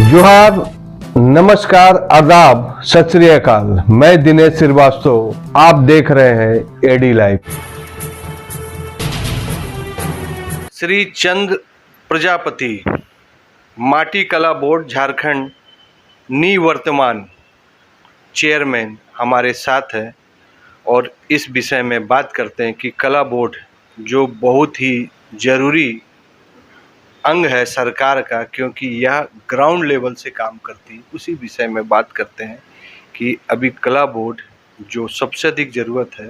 जोहार, नमस्कार, आदाब, सत श्री अकाल। मैं दिनेश श्रीवास्तव, आप देख रहे हैं एडी लाइव। श्री चंद प्रजापति, माटी कला बोर्ड झारखंड निवर्तमान चेयरमैन हमारे साथ है और इस विषय में बात करते हैं कि कला बोर्ड जो बहुत ही ज़रूरी अंग है सरकार का, क्योंकि यह ग्राउंड लेवल से काम करती है। उसी विषय में बात करते हैं कि अभी कला बोर्ड जो सबसे अधिक ज़रूरत है,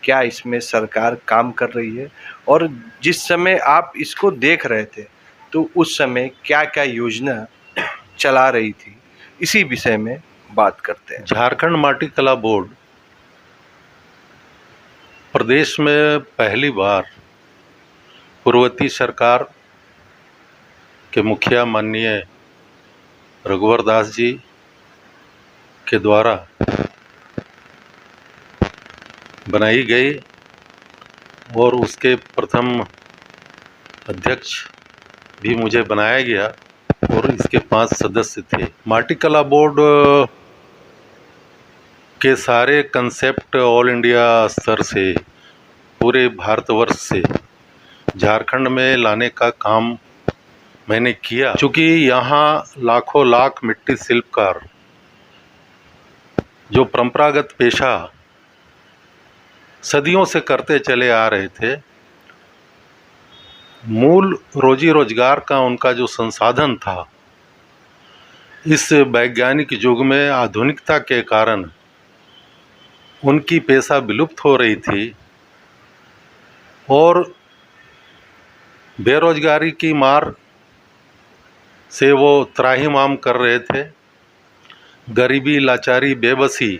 क्या इसमें सरकार काम कर रही है, और जिस समय आप इसको देख रहे थे तो उस समय क्या क्या योजना चला रही थी, इसी विषय में बात करते हैं। झारखंड माटी कला बोर्ड प्रदेश में पहली बार पूर्ववर्ती सरकार के मुखिया माननीय रघुवर दास जी के द्वारा बनाई गई और उसके प्रथम अध्यक्ष भी मुझे बनाया गया और इसके 5 सदस्य थे। माटी कला बोर्ड के सारे कंसेप्ट ऑल इंडिया स्तर से, पूरे भारतवर्ष से झारखंड में लाने का काम मैंने किया। चूँकि यहाँ लाखों लाख मिट्टी शिल्पकार जो परंपरागत पेशा सदियों से करते चले आ रहे थे, मूल रोजी रोजगार का उनका जो संसाधन था, इस वैज्ञानिक युग में आधुनिकता के कारण उनकी पेशा विलुप्त हो रही थी और बेरोजगारी की मार से वो त्राहिमाम कर रहे थे। गरीबी, लाचारी, बेबसी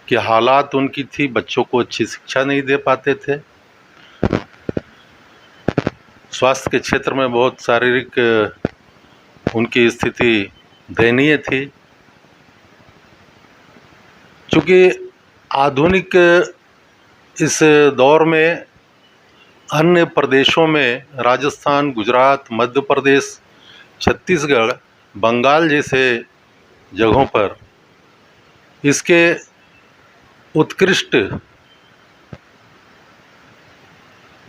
की हालात उनकी थी, बच्चों को अच्छी शिक्षा नहीं दे पाते थे। स्वास्थ्य के क्षेत्र में बहुत शारीरिक उनकी स्थिति दयनीय थी। चूँकि आधुनिक इस दौर में अन्य प्रदेशों में राजस्थान, गुजरात, मध्य प्रदेश, छत्तीसगढ़, बंगाल जैसे जगहों पर इसके उत्कृष्ट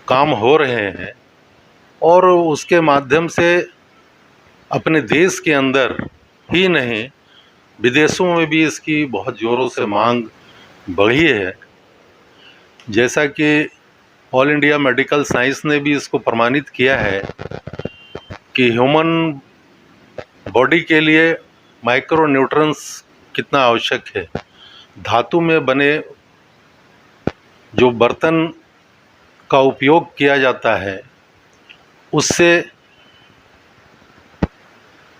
काम हो रहे हैं और उसके माध्यम से अपने देश के अंदर ही नहीं, विदेशों में भी इसकी बहुत ज़ोरों से मांग बढ़ी है। जैसा कि ऑल इंडिया मेडिकल साइंस ने भी इसको प्रमाणित किया है कि ह्यूमन बॉडी के लिए माइक्रो न्यूट्रंस कितना आवश्यक है। धातु में बने जो बर्तन का उपयोग किया जाता है, उससे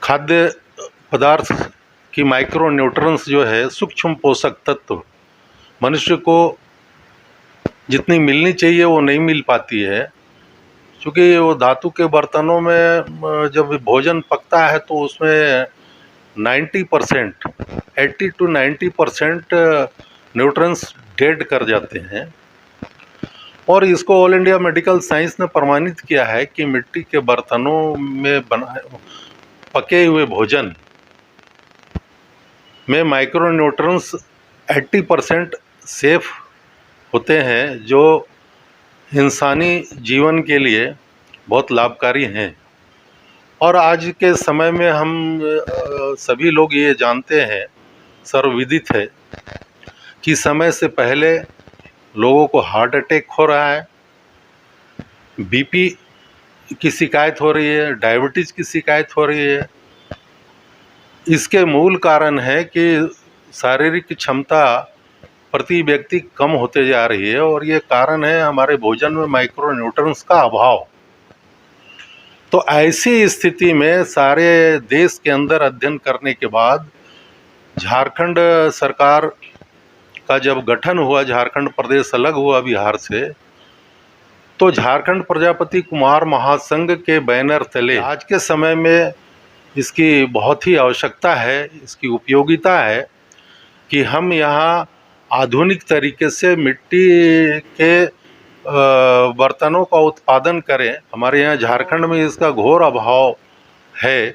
खाद्य पदार्थ की माइक्रो न्यूट्रंस जो है, सूक्ष्म पोषक तत्व, मनुष्य को जितनी मिलनी चाहिए वो नहीं मिल पाती है। क्योंकि वो धातु के बर्तनों में जब भोजन पकता है तो उसमें 90%, 80 to 90% न्यूट्रंस डेड कर जाते हैं। और इसको ऑल इंडिया मेडिकल साइंस ने प्रमाणित किया है कि मिट्टी के बर्तनों में पके हुए भोजन में माइक्रो न्यूट्रंस 80% सेफ होते हैं, जो इंसानी जीवन के लिए बहुत लाभकारी हैं। और आज के समय में हम सभी लोग ये जानते हैं, सर्वविदित है कि समय से पहले लोगों को हार्ट अटैक हो रहा है, बीपी की शिकायत हो रही है, डायबिटीज़ की शिकायत हो रही है। इसके मूल कारण है कि शारीरिक क्षमता प्रति व्यक्ति कम होते जा रही है और ये कारण है हमारे भोजन में माइक्रो न्यूट्रंस का अभाव। तो ऐसी स्थिति में सारे देश के अंदर अध्ययन करने के बाद झारखंड सरकार का जब गठन हुआ, झारखंड प्रदेश अलग हुआ बिहार से, तो झारखंड प्रजापति कुमार महासंघ के बैनर तले आज के समय में इसकी बहुत ही आवश्यकता है, इसकी उपयोगिता है कि हम यहाँ आधुनिक तरीके से मिट्टी के बर्तनों का उत्पादन करें। हमारे यहाँ झारखंड में इसका घोर अभाव है,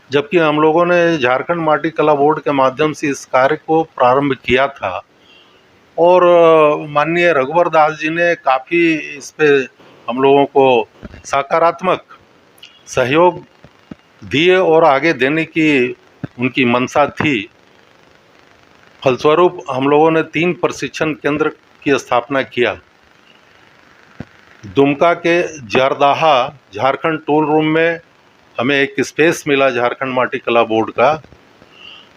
जबकि हम लोगों ने झारखंड माटी कला बोर्ड के माध्यम से इस कार्य को प्रारंभ किया था और माननीय रघुवर दास जी ने काफ़ी इस पे हम लोगों को सकारात्मक सहयोग दिए और आगे देने की उनकी मंशा थी। फलस्वरूप हम लोगों ने 3 प्रशिक्षण केंद्र की स्थापना किया। दुमका के जरदाहा झारखंड टूल रूम में हमें एक स्पेस मिला झारखंड माटी कला बोर्ड का।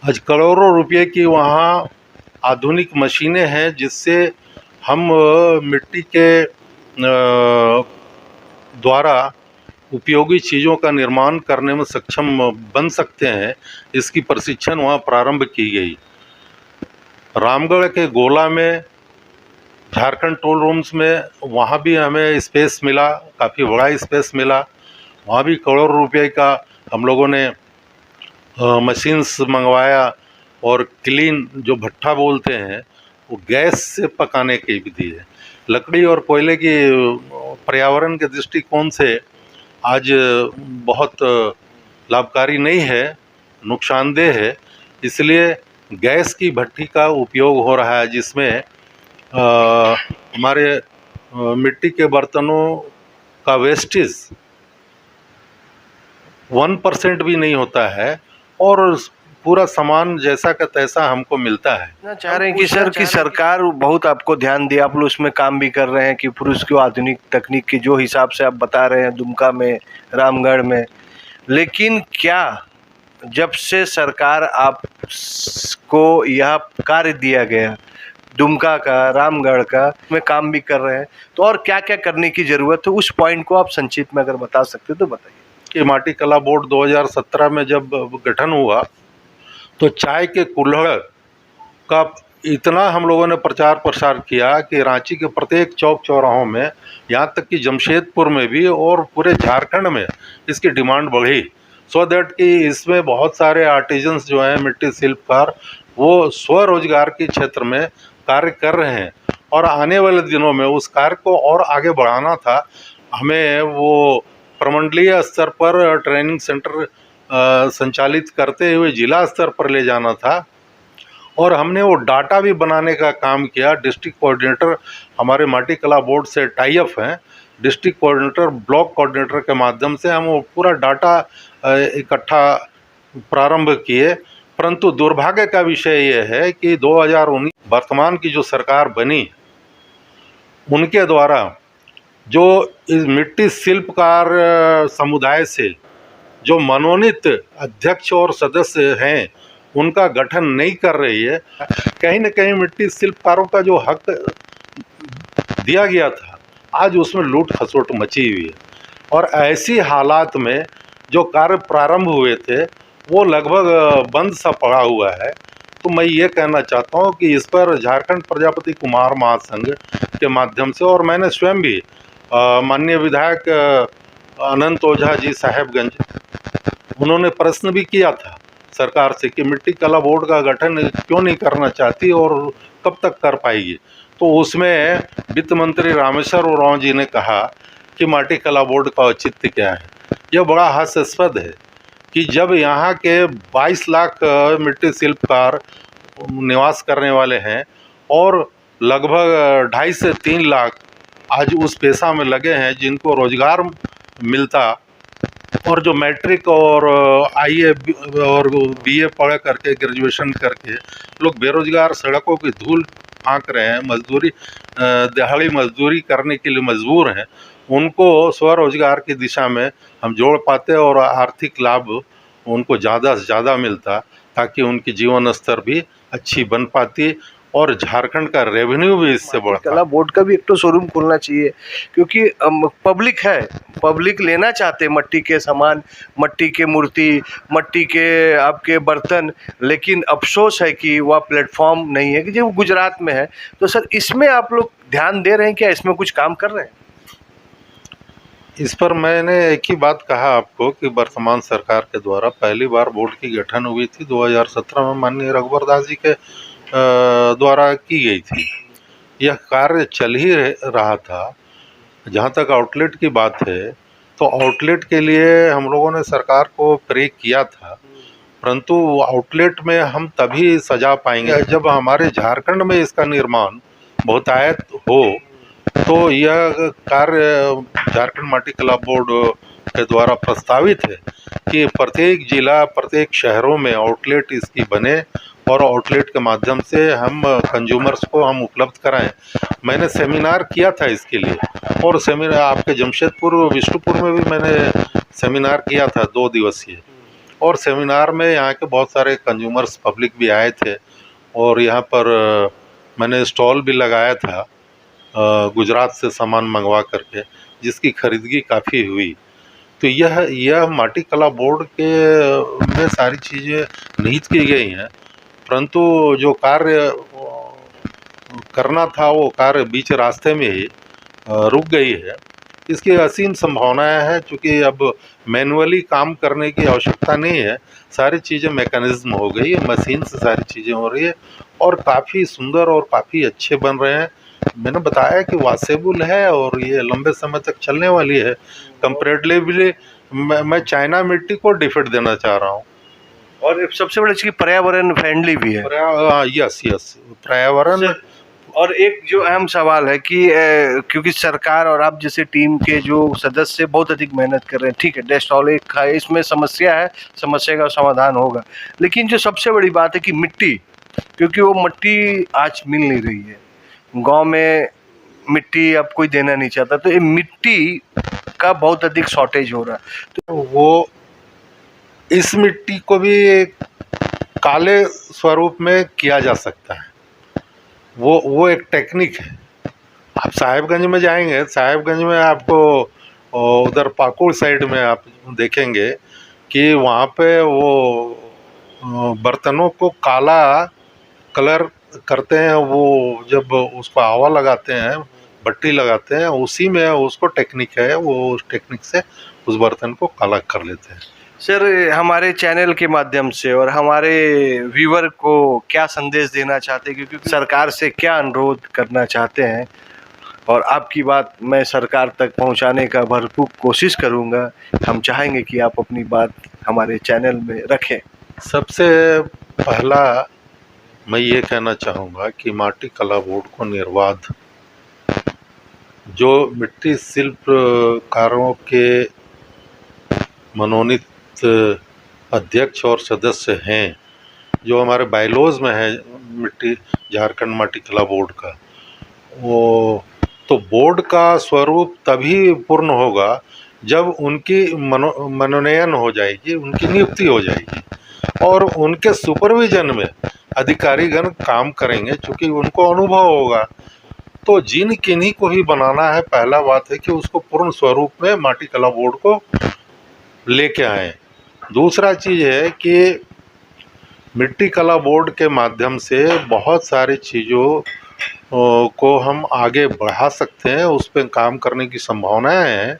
आज करोड़ों रुपए की वहाँ आधुनिक मशीनें हैं जिससे हम मिट्टी के द्वारा उपयोगी चीज़ों का निर्माण करने में सक्षम बन सकते हैं। इसकी प्रशिक्षण वहाँ प्रारंभ की गई। रामगढ़ के गोला में झारखंड टूल रूम्स में वहाँ भी हमें स्पेस मिला, काफ़ी बड़ा स्पेस मिला। वहाँ भी करोड़ों रुपए का हम लोगों ने मशीन्स मंगवाया और क्लीन जो भट्ठा बोलते हैं वो गैस से पकाने की विधि है। लकड़ी और कोयले की पर्यावरण के दृष्टिकोण से आज बहुत लाभकारी नहीं है, नुकसानदेह है। इसलिए गैस की भट्ठी का उपयोग हो रहा है जिसमें हमारे मिट्टी के बर्तनों का वेस्टेज 1% भी नहीं होता है और पूरा सामान जैसा का तैसा हमको मिलता है। ना चाह रहे हैं कि सर की सरकार बहुत आपको ध्यान दिया, आप लोग उसमें काम भी कर रहे हैं कि पुरुष की आधुनिक तकनीक के जो हिसाब से आप बता रहे हैं दुमका में, रामगढ़ में, लेकिन क्या जब से सरकार आपको यह कार्य दिया गया दुमका का, रामगढ़ का, में काम भी कर रहे हैं, तो और क्या क्या करने की ज़रूरत है, उस पॉइंट को आप संक्षिप्त में अगर बता सकते तो बताइए। कि माटी कला बोर्ड 2017 में जब गठन हुआ तो चाय के कुल्हड़ का इतना हम लोगों ने प्रचार प्रसार किया कि रांची के प्रत्येक चौक चौराहों में, यहाँ तक कि जमशेदपुर में भी और पूरे झारखंड में इसकी डिमांड बढ़ी। सो दैट कि इसमें बहुत सारे आर्टिजन्स जो हैं, मिट्टी शिल्पकार, वो स्वरोजगार के क्षेत्र में कार्य कर रहे हैं और आने वाले दिनों में उस कार्य को और आगे बढ़ाना था। हमें वो प्रमंडलीय स्तर पर ट्रेनिंग सेंटर संचालित करते हुए जिला स्तर पर ले जाना था और हमने वो डाटा भी बनाने का काम किया। डिस्ट्रिक्ट कोऑर्डिनेटर हमारे माटी कला बोर्ड से टाई अप हैं, डिस्ट्रिक्ट कोऑर्डिनेटर, ब्लॉक कोऑर्डिनेटर के माध्यम से हम वो पूरा डाटा इकट्ठा प्रारंभ किए। परंतु दुर्भाग्य का विषय ये है कि 2019 वर्तमान की जो सरकार बनी उनके द्वारा जो इस मिट्टी शिल्पकार समुदाय से जो मनोनीत अध्यक्ष और सदस्य हैं उनका गठन नहीं कर रही है। कहीं न कहीं मिट्टी शिल्पकारों का जो हक दिया गया था आज उसमें लूट खसोट मची हुई है और ऐसी हालात में जो कार्य प्रारंभ हुए थे वो लगभग बंद सा पड़ा हुआ है। तो मैं ये कहना चाहता हूँ कि इस पर झारखंड प्रजापति कुमार महासंघ के माध्यम से और मैंने स्वयं भी माननीय विधायक अनंत ओझा जी साहेबगंज, उन्होंने प्रश्न भी किया था सरकार से कि मिट्टी कला बोर्ड का गठन क्यों नहीं करना चाहती और कब तक कर पाएगी। तो उसमें वित्त मंत्री रामेश्वर उरांव जी ने कहा कि माटी कला बोर्ड का औचित्य क्या है। यह बड़ा हास्यास्पद है कि जब यहाँ के 22 लाख मिट्टी शिल्पकार निवास करने वाले हैं और लगभग 2.5 से 3 लाख आज उस पेशा में लगे हैं जिनको रोजगार मिलता, और जो मैट्रिक और आईए और बीए पढ़ करके, ग्रेजुएशन करके लोग बेरोजगार सड़कों की धूल हाँक रहे हैं, मजदूरी, दिहाड़ी मजदूरी करने के लिए मजबूर हैं, उनको स्वरोजगार की दिशा में हम जोड़ पाते और आर्थिक लाभ उनको ज़्यादा से ज़्यादा मिलता ताकि उनकी जीवन स्तर भी अच्छी बन पाती और झारखंड का रेवेन्यू भी इससे बढ़ता। कला बोर्ड का भी एक तो शोरूम खोलना चाहिए क्योंकि पब्लिक है, पब्लिक लेना चाहते हैं मट्टी के सामान, मट्टी के मूर्ति, मट्टी के आपके बर्तन, लेकिन अफसोस है कि वह प्लेटफॉर्म नहीं है कि जो गुजरात में है। तो सर इसमें आप लोग ध्यान दे रहे हैं क्या, इसमें कुछ काम कर रहे हैं? इस पर मैंने एक ही बात कहा आपको कि वर्तमान सरकार के द्वारा पहली बार बोर्ड की गठन हुई थी 2017 में माननीय रघुवर दास जी के द्वारा की गई थी। यह कार्य चल ही रहा था। जहाँ तक आउटलेट की बात है तो आउटलेट के लिए हम लोगों ने सरकार को प्रे किया था, परंतु आउटलेट में हम तभी सजा पाएंगे जब हमारे झारखंड में इसका निर्माण बहुतायत हो। तो यह कार्य झारखंड माटी कला बोर्ड के द्वारा प्रस्तावित है कि प्रत्येक जिला, प्रत्येक शहरों में आउटलेट इसकी बने और आउटलेट के माध्यम से हम कंज्यूमर्स को हम उपलब्ध कराएं। मैंने सेमिनार किया था इसके लिए, और सेमिनार आपके जमशेदपुर, विष्णुपुर में भी मैंने सेमिनार किया था 2 दिवसीय। और सेमिनार में यहाँ के बहुत सारे कंज्यूमर्स पब्लिक भी आए थे, और यहाँ पर मैंने स्टॉल भी लगाया था गुजरात से सामान मंगवा करके, जिसकी खरीदगी काफ़ी हुई। तो यह माटी कला बोर्ड के में सारी चीज़ें निहित की गई हैं, परंतु जो कार्य करना था वो कार्य बीच रास्ते में ही रुक गई है। इसकी असीम संभावनाएं हैं, क्योंकि अब मैनुअली काम करने की आवश्यकता नहीं है, सारी चीज़ें मैकेनिज्म हो गई है, मशीन से सारी चीज़ें हो रही है और काफ़ी सुंदर और काफ़ी अच्छे बन रहे हैं। मैंने बताया कि वॉशेबल है और ये लंबे समय तक चलने वाली है। कंपैरेटिवली मैं चाइना मिट्टी को डिफिट देना चाह रहा हूँ। और सबसे बड़ी चीज़ पर्यावरण फ्रेंडली भी है। यस, पर्यावरण। और एक जो अहम सवाल है कि क्योंकि सरकार और आप जैसे टीम के जो सदस्य बहुत अधिक मेहनत कर रहे हैं, ठीक है, डेस्टॉल एक है, इसमें समस्या है, समस्या का समाधान होगा, लेकिन जो सबसे बड़ी बात है कि मिट्टी, क्योंकि वो मिट्टी आज मिल नहीं रही है गांव में, मिट्टी अब कोई देना नहीं चाहता, तो ये मिट्टी का बहुत अधिक शॉर्टेज हो रहा है। तो वो इस मिट्टी को भी काले स्वरूप में किया जा सकता है, वो एक टेक्निक है। आप साहेबगंज में जाएंगे, साहेबगंज में आपको उधर पाकुड़ साइड में आप देखेंगे कि वहाँ पे वो बर्तनों को काला कलर करते हैं। वो जब उसको आवा लगाते हैं, भट्टी लगाते हैं, उसी में उसको टेक्निक है, वो उस टेक्निक से उस बर्तन को काला कर लेते हैं। सर, हमारे चैनल के माध्यम से और हमारे व्यूअर को क्या संदेश देना चाहते हैं, क्योंकि सरकार से क्या अनुरोध करना चाहते हैं, और आपकी बात मैं सरकार तक पहुंचाने का भरपूर कोशिश करूंगा। हम चाहेंगे कि आप अपनी बात हमारे चैनल में रखें। सबसे पहला मैं ये कहना चाहूँगा कि माटी कला बोर्ड को निर्बाध जो मिट्टी शिल्पकारों के मनोनीत अध्यक्ष और सदस्य हैं, जो हमारे बायलॉज में है मिट्टी झारखंड माटी कला बोर्ड का, वो तो बोर्ड का स्वरूप तभी पूर्ण होगा जब उनकी मनोनयन हो जाएगी, उनकी नियुक्ति हो जाएगी और उनके सुपरविजन में अधिकारीगण काम करेंगे, क्योंकि उनको अनुभव होगा। तो जिन किन्हीं को ही बनाना है, पहला बात है कि उसको पूर्ण स्वरूप में माटी कला बोर्ड को लेके आए। दूसरा चीज़ है कि मिट्टी कला बोर्ड के माध्यम से बहुत सारी चीज़ों को हम आगे बढ़ा सकते हैं, उस पर काम करने की संभावनाएं हैं।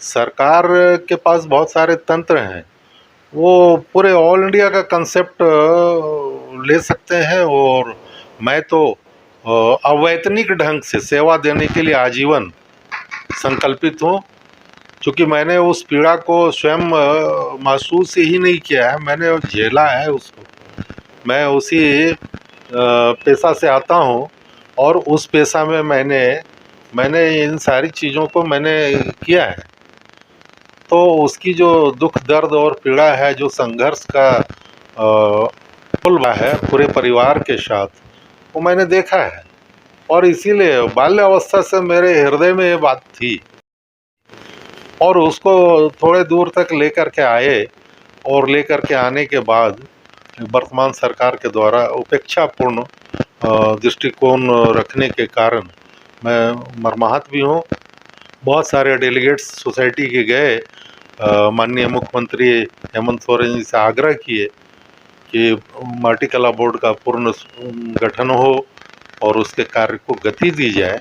सरकार के पास बहुत सारे तंत्र हैं, वो पूरे ऑल इंडिया का कंसेप्ट ले सकते हैं, और मैं तो अवैतनिक ढंग से सेवा देने के लिए आजीवन संकल्पित हूँ, क्योंकि मैंने उस पीड़ा को स्वयं महसूस ही नहीं किया है, मैंने झेला है उसको। मैं उसी पेशा से आता हूँ और उस पेशा में मैंने इन सारी चीज़ों को मैंने किया है। तो उसकी जो दुख दर्द और पीड़ा है, जो संघर्ष का पुल है पूरे परिवार के साथ, वो मैंने देखा है, और इसीलिए बाल्यावस्था से मेरे हृदय में ये बात थी, और उसको थोड़े दूर तक लेकर के आए, और लेकर के आने के बाद वर्तमान सरकार के द्वारा उपेक्षापूर्ण दृष्टिकोण रखने के कारण मैं मर्माहत भी हूँ। बहुत सारे डेलीगेट्स सोसाइटी के गए, माननीय मुख्यमंत्री हेमंत सोरेन जी से आग्रह किए कि माटी कला बोर्ड का पूर्ण गठन हो और उसके कार्य को गति दी जाए,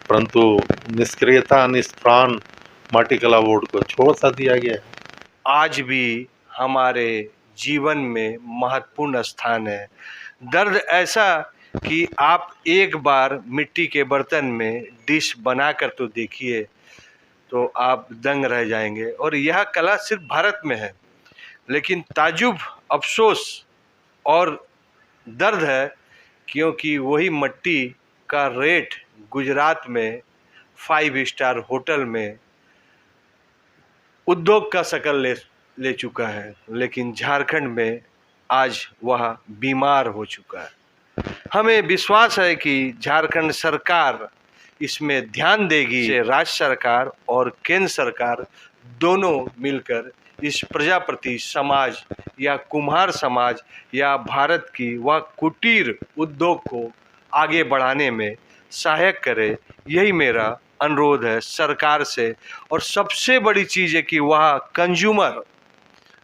परंतु निष्क्रियता, निष्प्राण माटी कला बोर्ड को छोड़ सा दिया गया है। आज भी हमारे जीवन में महत्वपूर्ण स्थान है। दर्द ऐसा कि आप एक बार मिट्टी के बर्तन में डिश बनाकर तो देखिए, तो आप दंग रह जाएंगे। और यह कला सिर्फ भारत में है, लेकिन ताजुब, अफसोस और दर्द है क्योंकि वही मट्टी का रेट गुजरात में 5 स्टार होटल में उद्योग का शक्ल ले चुका है, लेकिन झारखंड में आज वह बीमार हो चुका है। हमें विश्वास है कि झारखंड सरकार इसमें ध्यान देगी। राज्य सरकार और केंद्र सरकार दोनों मिलकर इस प्रजापति समाज या कुम्हार समाज या भारत की वह कुटीर उद्योग को आगे बढ़ाने में सहायक करे, यही मेरा अनुरोध है सरकार से। और सबसे बड़ी चीज़ है कि वह कंज्यूमर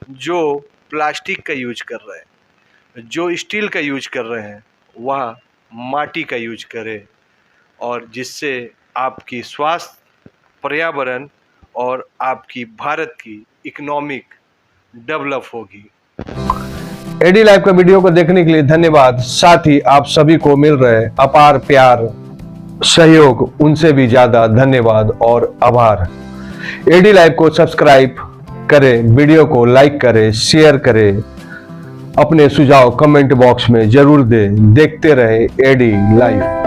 जो प्लास्टिक का यूज कर रहे हैं, जो स्टील का यूज कर रहे हैं, वह माटी का यूज करे, और जिससे आपकी स्वास्थ्य, पर्यावरण और आपकी भारत की इकोनॉमिक डेवलप होगी। एडी लाइव का वीडियो को देखने के लिए धन्यवाद। साथ ही आप सभी को मिल रहे अपार प्यार, सहयोग, उनसे भी ज्यादा धन्यवाद और आभार। एडी लाइव को सब्सक्राइब करें, वीडियो को लाइक करें, शेयर करें, अपने सुझाव कमेंट बॉक्स में जरूर दें। देखते रहे एडी लाइव।